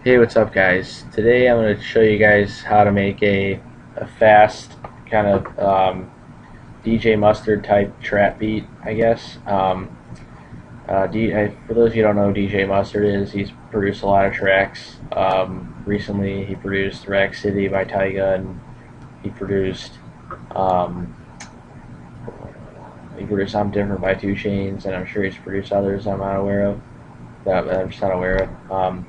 Hey, what's up, guys? Today I'm going to show you guys how to make a fast kind of DJ Mustard type trap beat, I guess. For those of you who don't know who DJ Mustard is, he's produced a lot of tracks. Recently, he produced Rack City by Tyga, and he produced um, I'm Different by 2 Chainz, and I'm sure he's produced others I'm not aware of. That I'm just not aware of.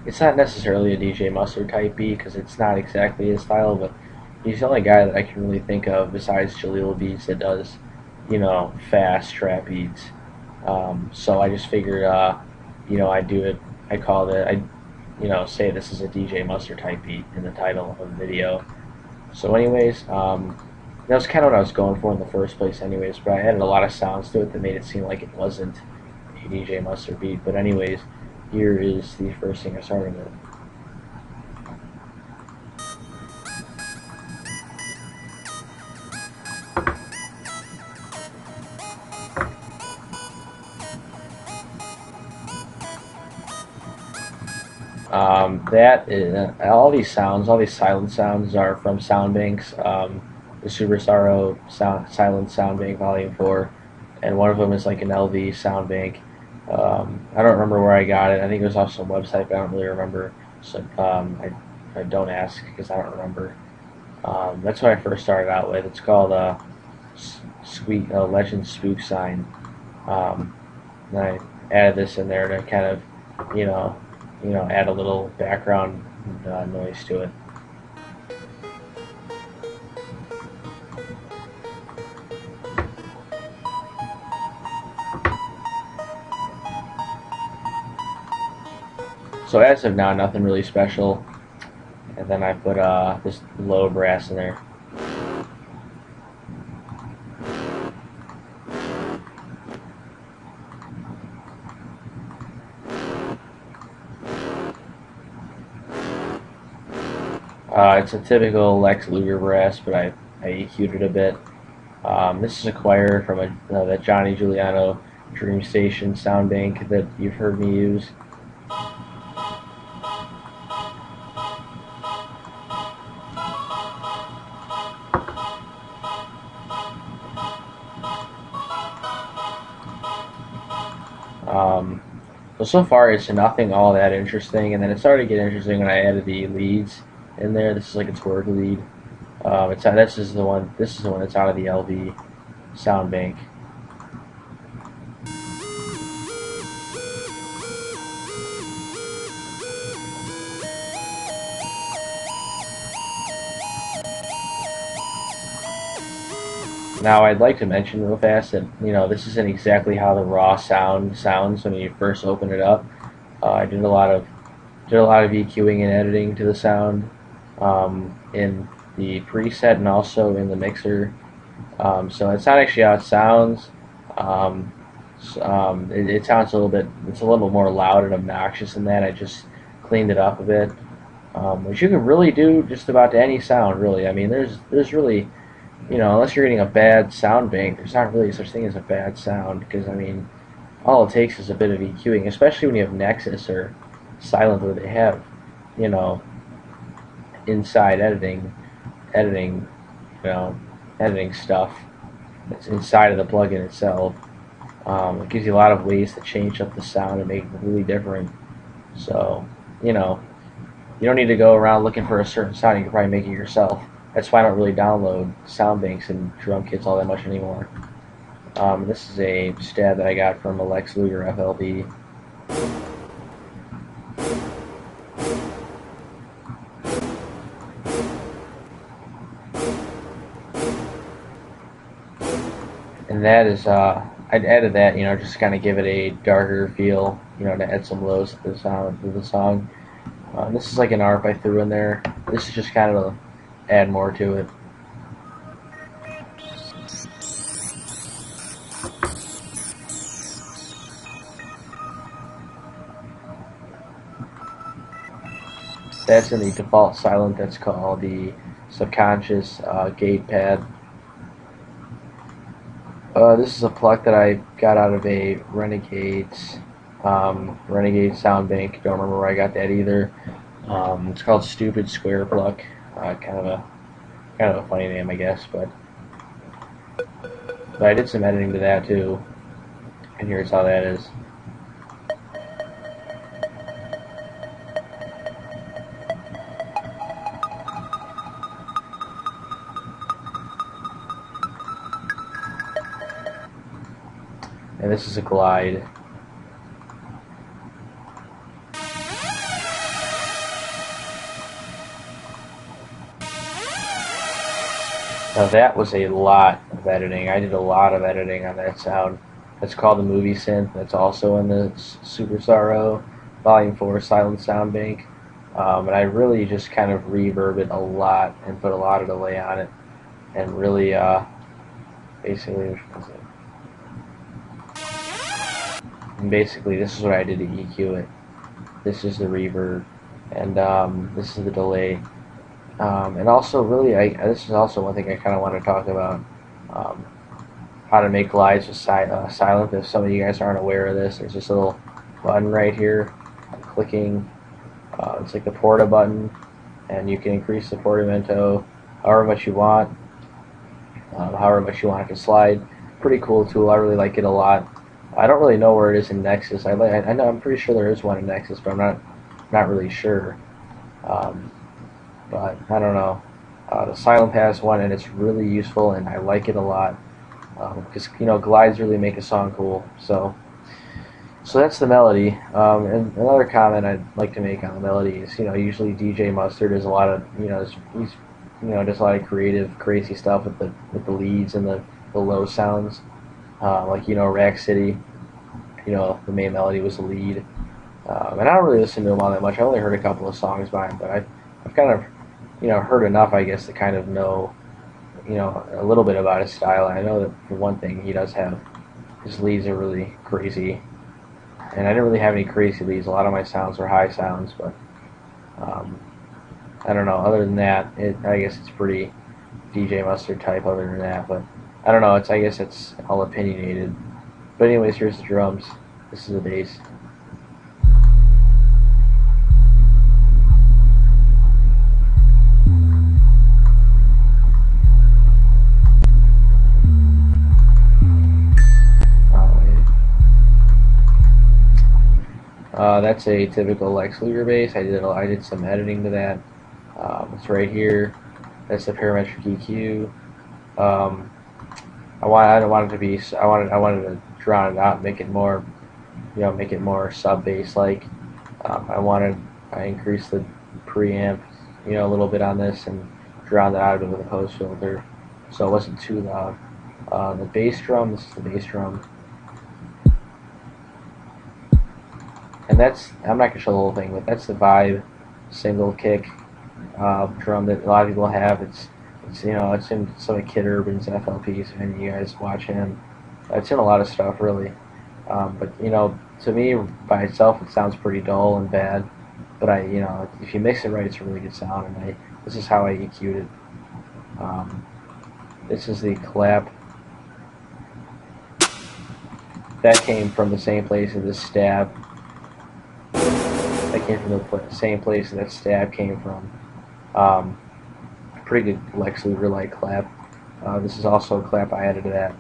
It's not necessarily a DJ Mustard type beat because it's not exactly his style, but he's the only guy that I can really think of besides Jaleel Beats that does, fast trap beats. So I just figured, I'd do it. I called it. Say this is a DJ Mustard type beat in the title of the video. So, anyways, that was kind of what I was going for in the first place, anyways. But I added a lot of sounds to it that made it seem like it wasn't a DJ Mustard beat. But anyways. Here is the first thing I started with. All these sounds, all these silent sounds are from sound banks. The Superstar Silent Sound Bank Volume 4, and one of them is like an LV sound bank. I don't remember where I got it. I think it was off some website, but I don't really remember. So I don't ask because I don't remember. That's what I first started out with. It's called Legend Spook Sign. And I added this in there to kind of, add a little background noise to it. So as of now, nothing really special. And then I put this low brass in there. It's a typical Lex Luger brass, but I EQ'd it a bit. This is acquired from the Johnny Giuliano Dream Station sound bank that you've heard me use. So far it's nothing all that interesting, and then it started to get interesting when I added the leads in there. This is like a twerk lead. This is the one that's out of the LV sound bank. Now I'd like to mention real fast that this isn't exactly how the raw sound sounds when you first open it up. I did a lot of EQing and editing to the sound in the preset and also in the mixer. So it's not actually how it sounds. It sounds it's a little more loud and obnoxious than that. I just cleaned it up a bit, which you can really do just about to any sound, really. I mean, there's really, unless you're getting a bad sound bank, there's not really such thing as a bad sound, because, I mean, all it takes is a bit of EQing, especially when you have Nexus or Silent, where they have, inside editing, editing stuff that's inside of the plugin itself. It gives you a lot of ways to change up the sound and make it really different. So, you don't need to go around looking for a certain sound. You can probably make it yourself. That's why I don't really download sound banks and drum kits all that much anymore. This is a stab that I got from a Lex Luger FLB. And that is, I'd added that, just to kind of give it a darker feel, to add some lows to the song. This is like an ARP I threw in there. This is just kind of add more to it. That's in the default silent. That's called the subconscious gate pad. This is a pluck that I got out of a Renegade's Renegade Sound Bank. Don't remember where I got that either. It's called Stupid Square Pluck. Kind of a funny name, I guess, but I did some editing to that too, and here's how that is. And this is a glide. Now that was a lot of editing. I did a lot of editing on that sound. That's called the movie synth. That's also in the Superstar O Volume 4 Silent Sound Bank. And I really just kind of reverb it a lot and put a lot of delay on it. And really, basically, this is what I did to EQ it. This is the reverb, and this is the delay. And also, really, this is also one thing I kind of want to talk about, how to make glides with silent. If some of you guys aren't aware of this, there's this little button right here. I'm clicking. It's like the porta button, and you can increase the portamento however much you want, however much you want it to slide. Pretty cool tool. I really like it a lot. I don't really know where it is in Nexus. I know I'm pretty sure there is one in Nexus, but I'm not really sure. But I don't know. The Silent Pass one, and it's really useful, and I like it a lot because glides really make a song cool. So that's the melody. And another comment I'd like to make on the melody is, usually DJ Mustard does a lot of, he's does a lot of creative, crazy stuff with the leads and the low sounds. Like Rack City, the main melody was the lead. And I don't really listen to him all that much. I only heard a couple of songs by him, but I've kind of heard enough, I guess, to kind of know a little bit about his style. And I know that for one thing, he does have his leads are really crazy, and I didn't really have any crazy leads. A lot of my sounds were high sounds, but I don't know. Other than that, I guess it's pretty DJ Mustard type. Other than that, but I don't know. I guess it's all opinionated. But anyways, here's the drums. This is the bass. That's a typical Lex Luger bass. I did some editing to that. It's right here. That's the parametric EQ. I wanted to drown it out, make it more, make it more sub bass like. I increased the preamp, a little bit on this and drowned it out with a post filter, so it wasn't too loud. The bass drum. This is the bass drum. And I'm not going to show the whole thing, but that's the Vibe single kick drum that a lot of people have. It's in some of Kid Urban's FLPs, if any of you guys watch him. It's in a lot of stuff, really. But, to me, by itself, it sounds pretty dull and bad. But, if you mix it right, it's a really good sound, and this is how I EQ'd it. This is the clap. That came from the same place as this stab. That came from the same place that stab came from. Pretty good Lex Luger-like clap. This is also a clap I added to that.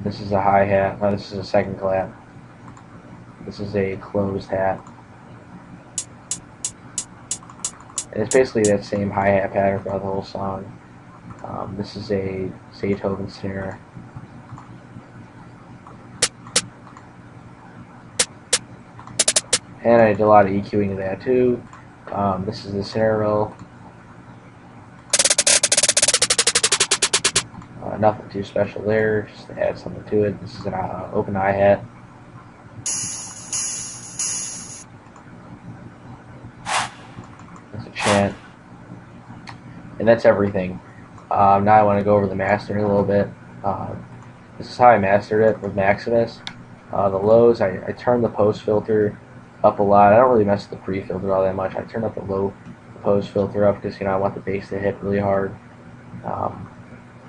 This is a hi-hat. This is a second clap. This is a closed hat. And it's basically that same hi-hat pattern throughout the whole song. This is a Beethoven snare. And I did a lot of EQing of that too. This is the snare roll. Nothing too special there, just to add something to it. This is an open hi-hat. That's a chant. And that's everything. Now I want to go over the mastering a little bit. This is how I mastered it with Maximus. The lows, I turned the post filter up a lot. I don't really mess with the pre-filter all that much. I turn up the low post filter up because I want the bass to hit really hard.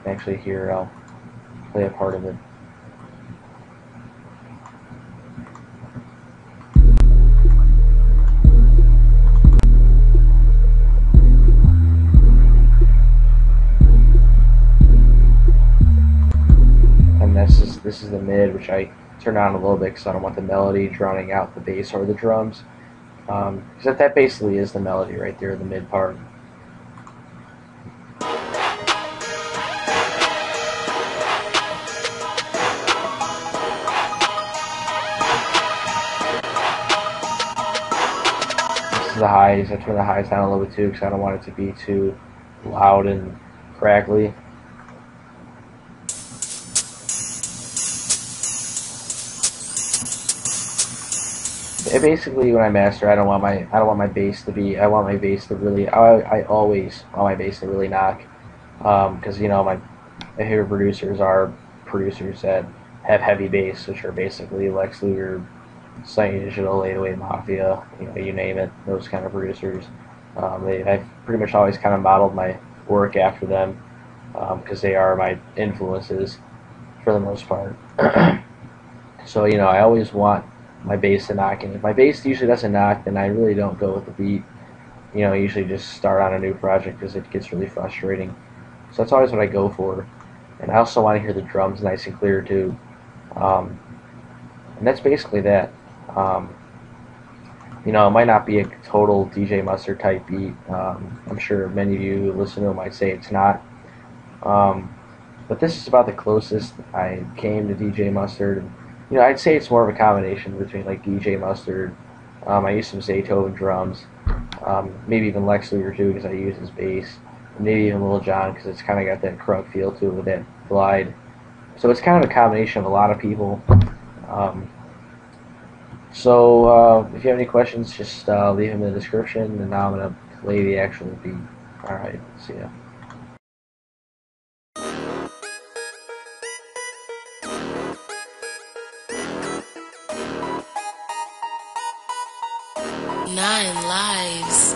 Actually, here I'll play a part of it. This is the mid, which I turn on a little bit because I don't want the melody drowning out the bass or the drums. Because that basically is the melody right there, the mid part. This is the highs. I turn the highs down a little bit too because I don't want it to be too loud and crackly. Basically, when I master, I don't want my bass to be. I want my bass to really. I always want my bass to really knock, because my favorite producers are producers that have heavy bass, which are basically Lex Luger, Sony Digital, 808 Mafia, you name it. Those kind of producers. I've pretty much always kind of modeled my work after them, because they are my influences for the most part. So I always want my bass to knock, and if my bass usually doesn't knock, then I really don't go with the beat. I usually just start on a new project because it gets really frustrating. So that's always what I go for. And I also want to hear the drums nice and clear too. And that's basically that. It might not be a total DJ Mustard type beat. I'm sure many of you who listen to it might say it's not. But this is about the closest I came to DJ Mustard. And, I'd say it's more of a combination between like DJ Mustard. I use some Zaytoven drums, maybe even Lex Luger too because I use his bass. Maybe even Lil Jon because it's kind of got that crunk feel to it with that glide. So it's kind of a combination of a lot of people. If you have any questions, just leave them in the description. And now I'm going to play the actual beat. Alright, see ya. Nine lives.